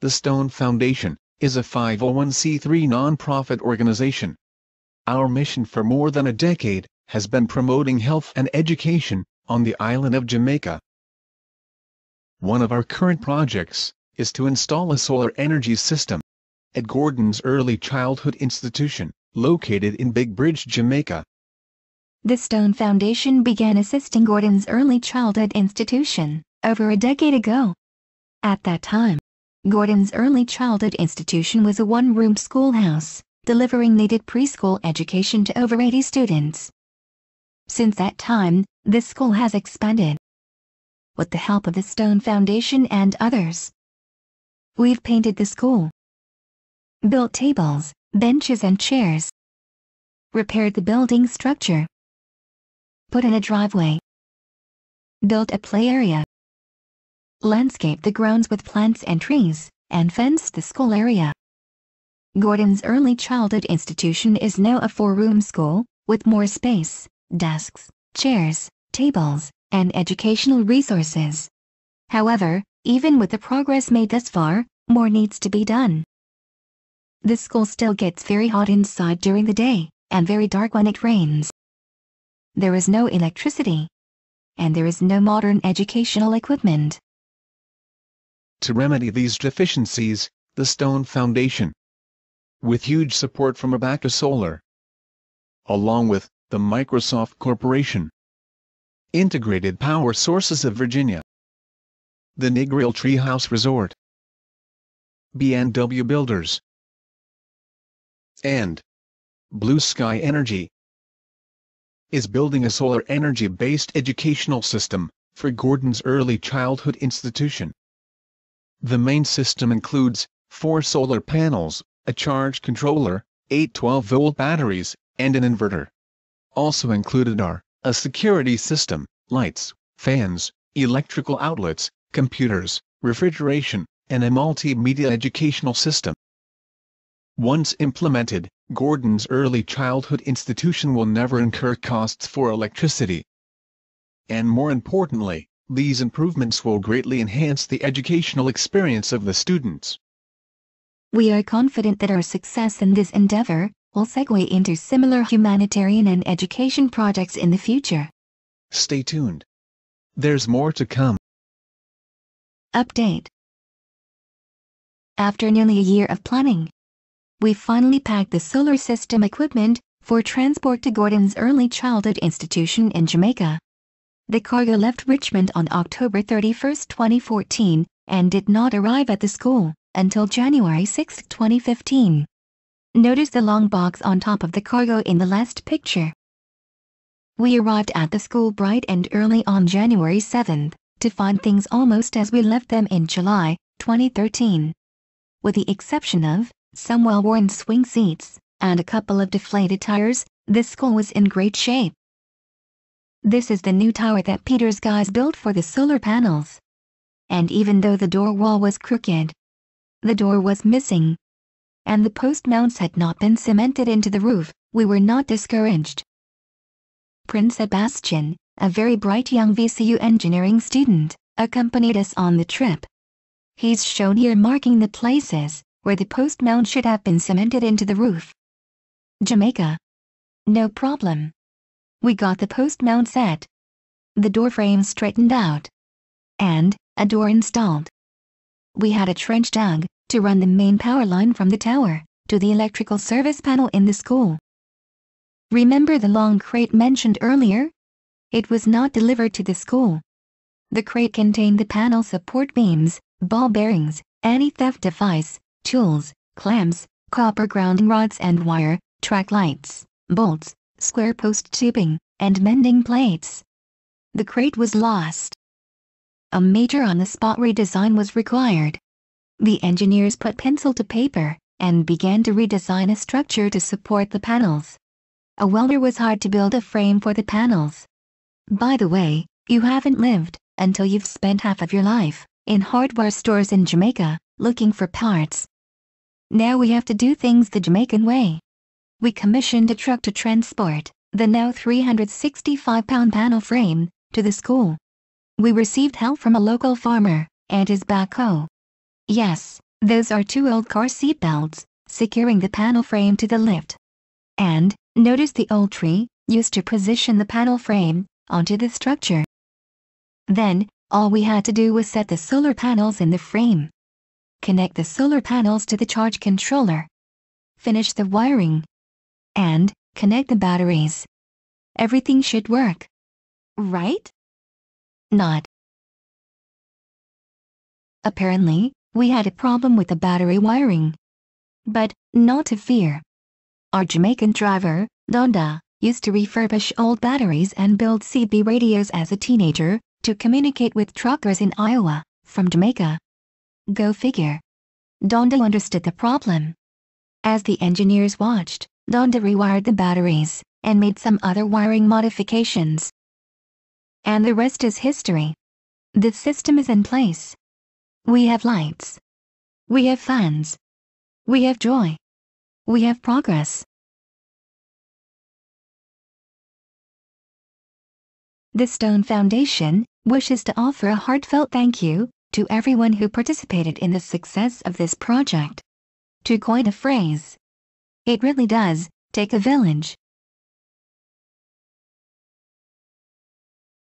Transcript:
The Stone Foundation is a 501c3 non-profit organization. Our mission for more than a decade has been promoting health and education on the island of Jamaica. One of our current projects is to install a solar energy system at Gordon's Early Childhood Institution, located in Big Bridge, Jamaica. The Stone Foundation began assisting Gordon's Early Childhood Institution over a decade ago. At that time, Gordon's Early Childhood Institution was a one-room schoolhouse, delivering needed preschool education to over 80 students. Since that time, this school has expanded. With the help of the Stone Foundation and others, we've painted the school, built tables, benches and chairs, repaired the building structure, put in a driveway, built a play area, landscaped the grounds with plants and trees, and fenced the school area. Gordon's Early Childhood Institution is now a 4-room school, with more space, desks, chairs, tables, and educational resources. However, even with the progress made thus far, more needs to be done. The school still gets very hot inside during the day, and very dark when it rains. There is no electricity, and there is no modern educational equipment. To remedy these deficiencies, the Stone Foundation, with huge support from Abaca Solar, along with the Microsoft Corporation, Integrated Power Sources of Virginia, the Negril Treehouse Resort, B&W Builders, and Blue Sky Energy, is building a solar energy-based educational system for Gordon's Early Childhood Institution. The main system includes 4 solar panels, a charge controller, 8 12-volt batteries, and an inverter. Also included are a security system, lights, fans, electrical outlets, computers, refrigeration, and a multimedia educational system. Once implemented, Gordon's Early Childhood Institution will never incur costs for electricity. And more importantly, these improvements will greatly enhance the educational experience of the students. We are confident that our success in this endeavor will segue into similar humanitarian and education projects in the future. Stay tuned. There's more to come. Update. After nearly a year of planning, we finally packed the solar system equipment for transport to Gordon's Early Childhood Institution in Jamaica. The cargo left Richmond on October 31, 2014, and did not arrive at the school until January 6, 2015. Notice the long box on top of the cargo in the last picture. We arrived at the school bright and early on January 7th, to find things almost as we left them in July 2013. With the exception of some well-worn swing seats and a couple of deflated tires, the school was in great shape. This is the new tower that Peter's guys built for the solar panels. And even though the door wall was crooked, the door was missing, and the post mounts had not been cemented into the roof, we were not discouraged. Prince Sebastian, a very bright young VCU engineering student, accompanied us on the trip. He's shown here marking the places where the post mount should have been cemented into the roof. Jamaica. No problem. We got the post mount set, the door frame straightened out, and a door installed. We had a trench dug to run the main power line from the tower to the electrical service panel in the school. Remember the long crate mentioned earlier? It was not delivered to the school. The crate contained the panel support beams, ball bearings, anti-theft device, tools, clamps, copper grounding rods and wire, track lights, bolts, square post tubing, and mending plates. The crate was lost. A major on-the-spot redesign was required. The engineers put pencil to paper and began to redesign a structure to support the panels. A welder was hired to build a frame for the panels. By the way, you haven't lived until you've spent half of your life in hardware stores in Jamaica looking for parts. Now we have to do things the Jamaican way. We commissioned a truck to transport the now 365-pound panel frame to the school. We received help from a local farmer and his backhoe. Yes, Those are two old car seat belts, securing the panel frame to the lift. And, notice the old tree, used to position the panel frame, onto the structure. Then, all we had to do was set the solar panels in the frame. Connect the solar panels to the charge controller. Finish the wiring. And, connect the batteries. Everything should work. Right? Not. Apparently, we had a problem with the battery wiring. But, not to fear. Our Jamaican driver, Donda, used to refurbish old batteries and build CB radios as a teenager, to communicate with truckers in Iowa, from Jamaica. Go figure. Donda understood the problem. As the engineers watched, Donda rewired the batteries, and made some other wiring modifications. And the rest is history. The system is in place. We have lights. We have fans. We have joy. We have progress. The Stone Foundation wishes to offer a heartfelt thank you to everyone who participated in the success of this project. To coin a phrase, it really does take a village.